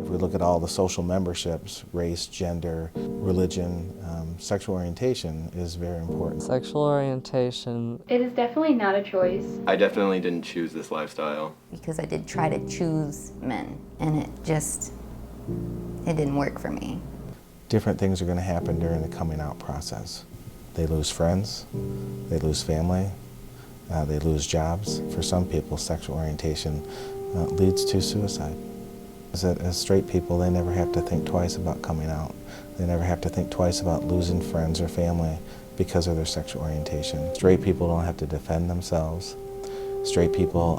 If we look at all the social memberships, race, gender, religion, sexual orientation is very important. Sexual orientation. It is definitely not a choice. I definitely didn't choose this lifestyle. Because I did try to choose men, and it didn't work for me. Different things are going to happen during the coming out process. They lose friends, they lose family, they lose jobs. For some people, sexual orientation leads to suicide. As straight people, they never have to think twice about coming out. They never have to think twice about losing friends or family because of their sexual orientation. Straight people don't have to defend themselves. Straight people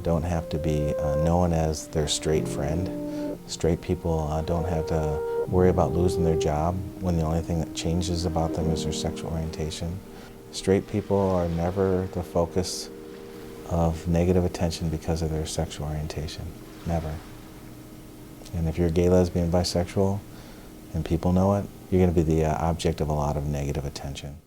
don't have to be known as their straight friend. Straight people don't have to worry about losing their job when the only thing that changes about them is their sexual orientation. Straight people are never the focus of negative attention because of their sexual orientation. Never. And if you're gay, lesbian, bisexual, and people know it, you're going to be the object of a lot of negative attention.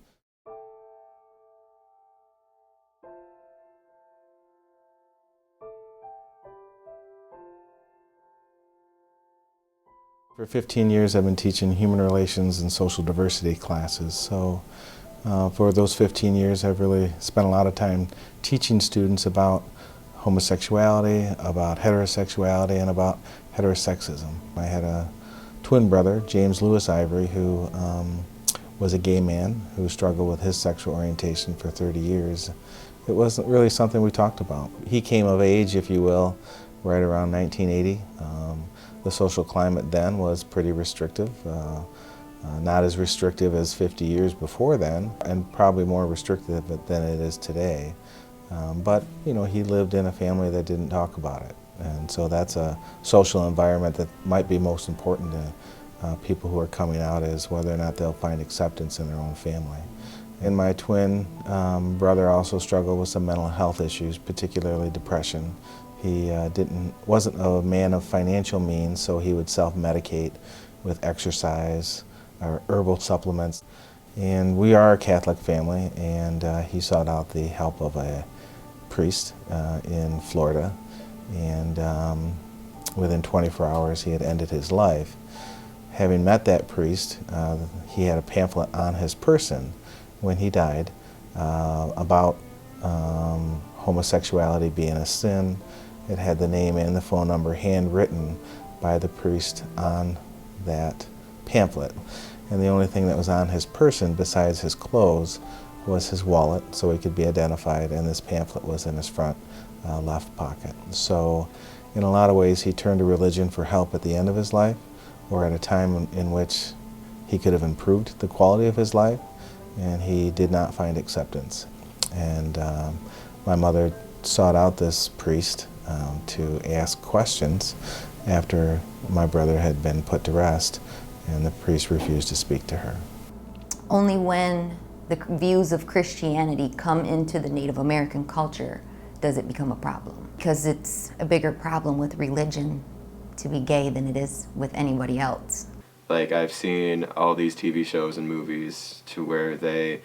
For 15 years, I've been teaching human relations and social diversity classes. So for those 15 years, I've really spent a lot of time teaching students about homosexuality, about heterosexuality, and about heterosexism. I had a twin brother, James Lewis Ivory, who was a gay man who struggled with his sexual orientation for 30 years. It wasn't really something we talked about. He came of age, if you will, right around 1980. The social climate then was pretty restrictive, not as restrictive as 50 years before then, and probably more restrictive than it is today. But you know, he lived in a family that didn't talk about it, and so that's a social environment that might be most important to people who are coming out, is whether or not they'll find acceptance in their own family. And my twin brother also struggled with some mental health issues, particularly depression. He wasn't a man of financial means, so he would self-medicate with exercise or herbal supplements. And we are a Catholic family, and he sought out the help of a priest in Florida. And within 24 hours, he had ended his life. Having met that priest, he had a pamphlet on his person when he died about homosexuality being a sin. It had the name and the phone number handwritten by the priest on that pamphlet. And the only thing that was on his person besides his clothes was his wallet, so he could be identified, and this pamphlet was in his front left pocket. So in a lot of ways, he turned to religion for help at the end of his life, or at a time in which he could have improved the quality of his life, and he did not find acceptance. And my mother sought out this priest to ask questions after my brother had been put to rest, and the priest refused to speak to her. Only when the views of Christianity come into the Native American culture does it become a problem, because it's a bigger problem with religion to be gay than it is with anybody else. Like, I've seen all these TV shows and movies to where they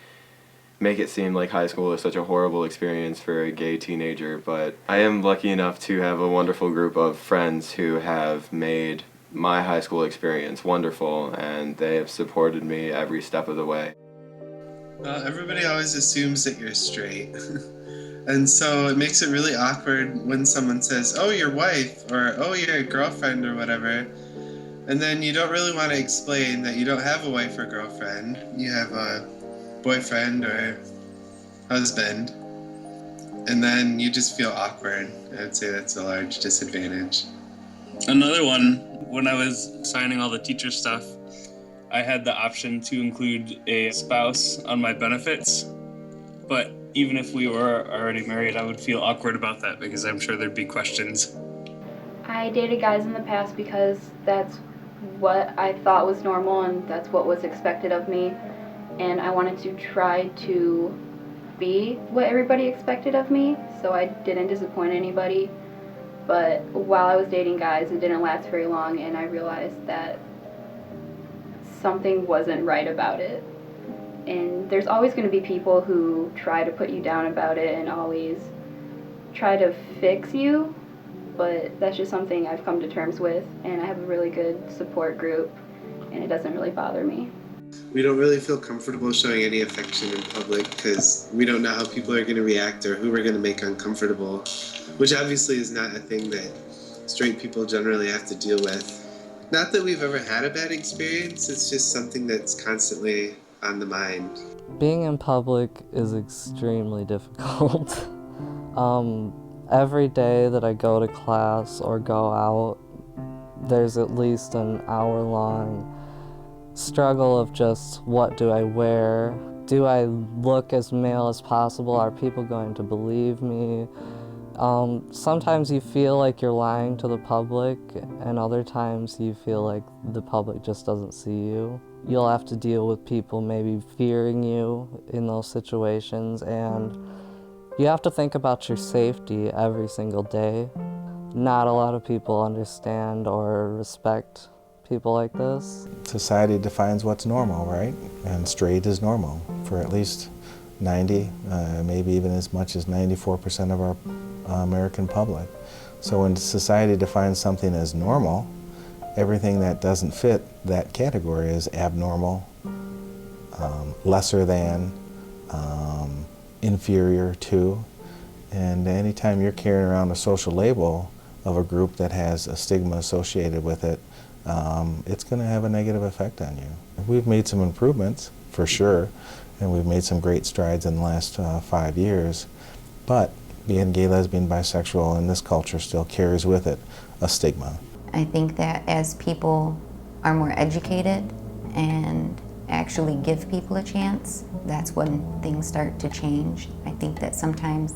make it seem like high school is such a horrible experience for a gay teenager, but I am lucky enough to have a wonderful group of friends who have made my high school experience wonderful, and they have supported me every step of the way. Well, everybody always assumes that you're straight. And so it makes it really awkward when someone says, "Oh, your wife," or "Oh, your girlfriend," or whatever. And then you don't really want to explain that you don't have a wife or girlfriend. You have a boyfriend or husband. And then you just feel awkward. I'd say that's a large disadvantage. Another one, when I was signing all the teacher stuff, I had the option to include a spouse on my benefits. But even if we were already married, I would feel awkward about that because I'm sure there'd be questions. I dated guys in the past because that's what I thought was normal and that's what was expected of me. And I wanted to try to be what everybody expected of me, so I didn't disappoint anybody. But while I was dating guys, it didn't last very long, and I realized that something wasn't right about it. And there's always going to be people who try to put you down about it and always try to fix you. but that's just something I've come to terms with, and I have a really good support group, and it doesn't really bother me. We don't really feel comfortable showing any affection in public because we don't know how people are going to react or who we're going to make uncomfortable, which obviously is not a thing that straight people generally have to deal with. Not that we've ever had a bad experience, it's just something that's constantly on the mind. Being in public is extremely difficult. Every day that I go to class or go out, there's at least an hour-long struggle of just what do I wear? Do I look as male as possible? Are people going to believe me? Sometimes you feel like you're lying to the public, and other times you feel like the public just doesn't see you. You'll have to deal with people maybe fearing you in those situations, and you have to think about your safety every single day. Not a lot of people understand or respect people like this. Society defines what's normal, right? And straight is normal for at least 90, maybe even as much as 94% of our American public. So when society defines something as normal, everything that doesn't fit that category is abnormal, lesser than, inferior to. And anytime you're carrying around a social label of a group that has a stigma associated with it, it's going to have a negative effect on you. We've made some improvements, for sure, and we've made some great strides in the last 5 years, but being gay, lesbian, bisexual in this culture still carries with it a stigma. I think that as people are more educated and actually give people a chance, that's when things start to change. I think that sometimes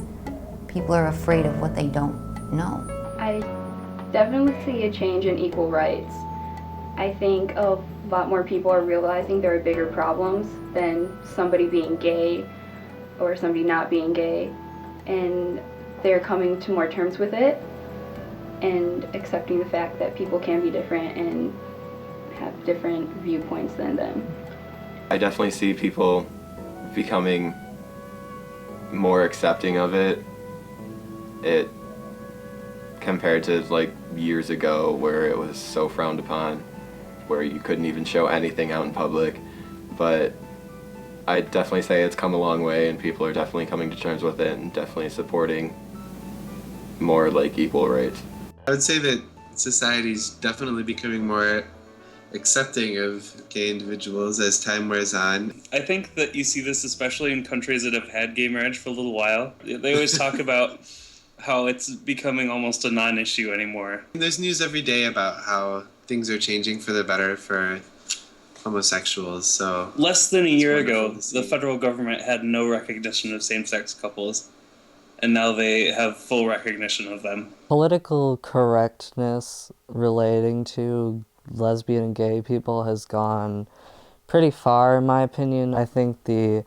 people are afraid of what they don't know. I definitely see a change in equal rights. I think a lot more people are realizing there are bigger problems than somebody being gay or somebody not being gay, and they're coming to more terms with it and accepting the fact that people can be different and have different viewpoints than them. I definitely see people becoming more accepting of it. It compared to like years ago where it was so frowned upon, where you couldn't even show anything out in public. But I definitely say it's come a long way, and people are definitely coming to terms with it and definitely supporting more like equal rights. I would say that society's definitely becoming more accepting of gay individuals as time wears on. I think that you see this especially in countries that have had gay marriage for a little while. They always talk about how it's becoming almost a non-issue anymore. There's news every day about how things are changing for the better for homosexuals, so... Less than a year ago, wonderful to see. the federal government had no recognition of same-sex couples, and now they have full recognition of them. Political correctness relating to lesbian and gay people has gone pretty far, in my opinion. I think the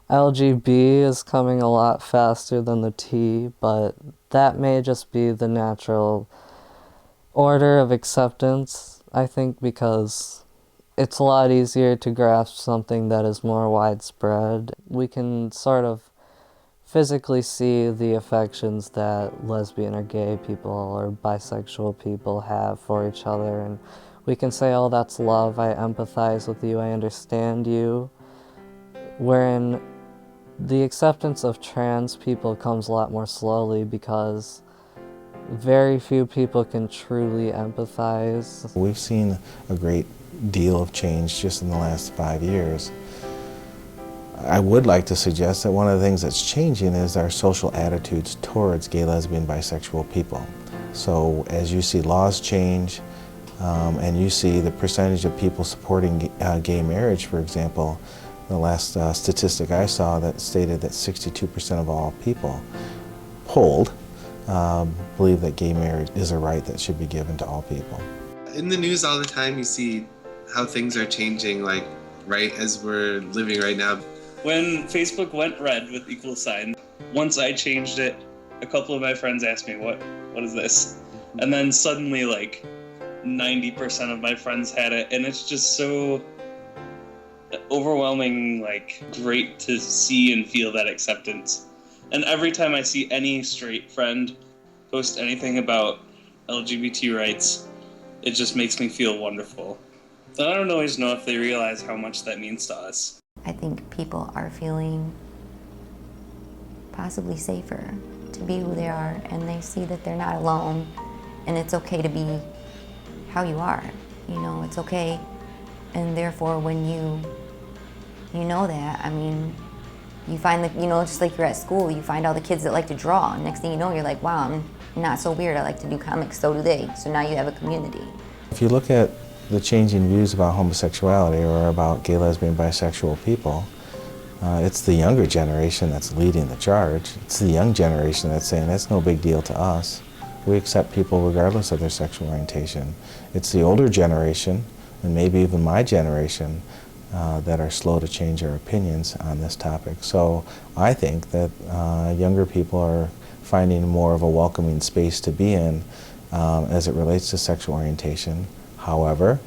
LGB is coming a lot faster than the T, but that may just be the natural order of acceptance, I think, because it's a lot easier to grasp something that is more widespread. We can sort of physically see the affections that lesbian or gay people or bisexual people have for each other, and we can say, oh, that's love, I empathize with you, I understand you. Wherein the acceptance of trans people comes a lot more slowly because very few people can truly empathize. We've seen a great deal of change just in the last 5 years. I would like to suggest that one of the things that's changing is our social attitudes towards gay, lesbian, bisexual people. So as you see laws change, and you see the percentage of people supporting gay marriage, for example, the last statistic I saw that stated that 62% of all people polled believe that gay marriage is a right that should be given to all people. In the news all the time you see how things are changing, like right as we're living right now. When Facebook went red with equal sign, once I changed it, a couple of my friends asked me, what is this? And then suddenly like 90% of my friends had it, and it's just so overwhelming, like great to see and feel that acceptance. And every time I see any straight friend post anything about LGBT rights, it just makes me feel wonderful. But I don't always know if they realize how much that means to us. I think people are feeling possibly safer to be who they are, and they see that they're not alone, and it's okay to be how you are. You know, it's okay, and therefore when you know that, I mean, you find that, you know, just like you're at school, you find all the kids that like to draw, and next thing you know, you're like, wow, I'm not so weird, I like to do comics, so do they. So now you have a community. If you look at the changing views about homosexuality or about gay, lesbian, bisexual people, it's the younger generation that's leading the charge. It's the young generation that's saying that's no big deal to us. We accept people regardless of their sexual orientation. It's the older generation, and maybe even my generation, that are slow to change their opinions on this topic. So I think that younger people are finding more of a welcoming space to be in as it relates to sexual orientation. However,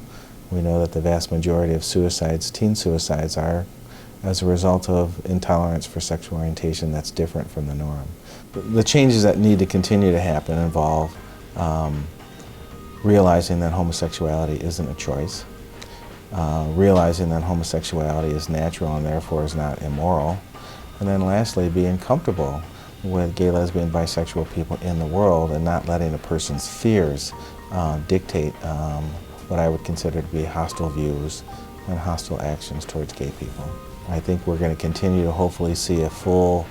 we know that the vast majority of suicides, teen suicides, are as a result of intolerance for sexual orientation that's different from the norm. The changes that need to continue to happen involve realizing that homosexuality isn't a choice, realizing that homosexuality is natural and therefore is not immoral, and then lastly, being comfortable with gay, lesbian, bisexual people in the world and not letting a person's fears dictate what I would consider to be hostile views and hostile actions towards gay people. I think we're going to continue to hopefully see a full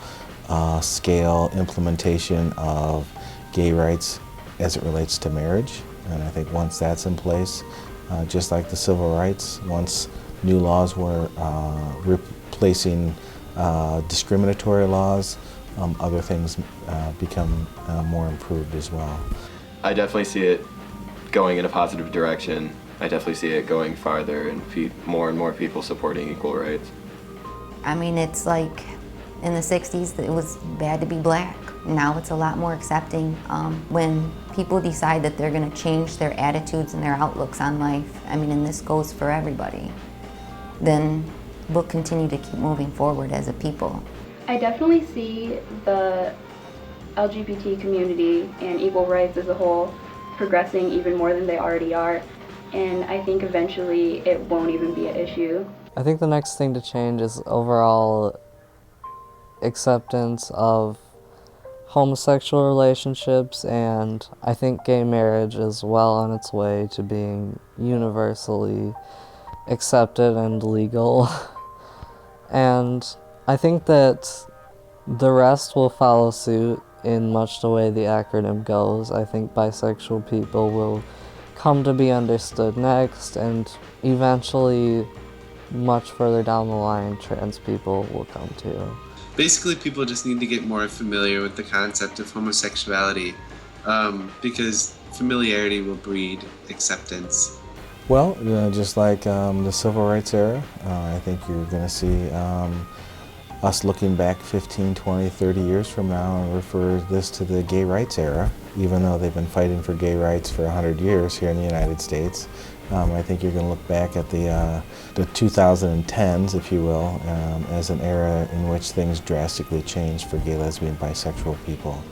scale implementation of gay rights as it relates to marriage. And I think once that's in place, just like the civil rights, once new laws were replacing discriminatory laws, other things become more improved as well. I definitely see it going in a positive direction. I definitely see it going farther and more and more people supporting equal rights. I mean, it's like in the 60s, it was bad to be black. Now it's a lot more accepting. When people decide that they're going to change their attitudes and their outlooks on life, I mean, and this goes for everybody, then we'll continue to keep moving forward as a people. I definitely see the LGBT community and equal rights as a whole progressing even more than they already are, and I think eventually it won't even be an issue. I think the next thing to change is overall acceptance of homosexual relationships, and I think gay marriage is well on its way to being universally accepted and legal. And I think that the rest will follow suit in much the way the acronym goes. I think bisexual people will come to be understood next, and eventually, much further down the line, trans people will come too. Basically, people just need to get more familiar with the concept of homosexuality because familiarity will breed acceptance. Well, just like the civil rights era, I think you're going to see us looking back 15, 20, 30 years from now and refer this to the gay rights era, even though they've been fighting for gay rights for 100 years here in the United States. I think you're going to look back at the 2010s, if you will, as an era in which things drastically changed for gay, lesbian, bisexual people.